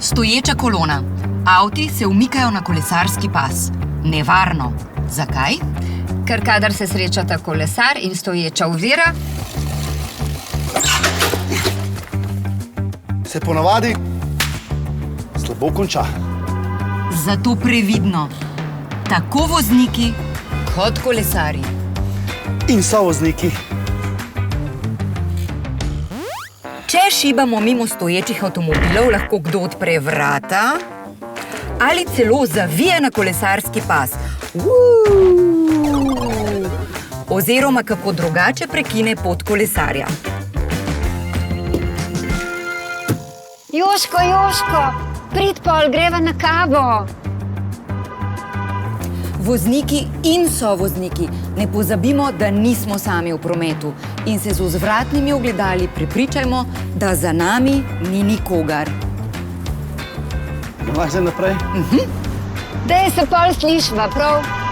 Stoječa kolona. Avti se umikajo na kolesarski pas. Nevarno. Zakaj? Ker kadar se srečata kolesar in stoječa ovira, se ponavadi slabo konča. Zato previdno. Tako vozniki kot kolesarji. In sovozniki. Če šibamo mimo stoječih avtomobilov, lahko kdo odpre vrata ali celo zavije na kolesarski pas. Oziroma kako drugače prekine pot kolesarja. Joško, prid pol, greva na kavo. Vozniki in sovozniki, ne pozabimo, da nismo sami v prometu in se z vzvratnimi ogledali prepričajmo, da za nami ni nikogar. Lahko zdaj naprej? Daj se pol slišva, prav?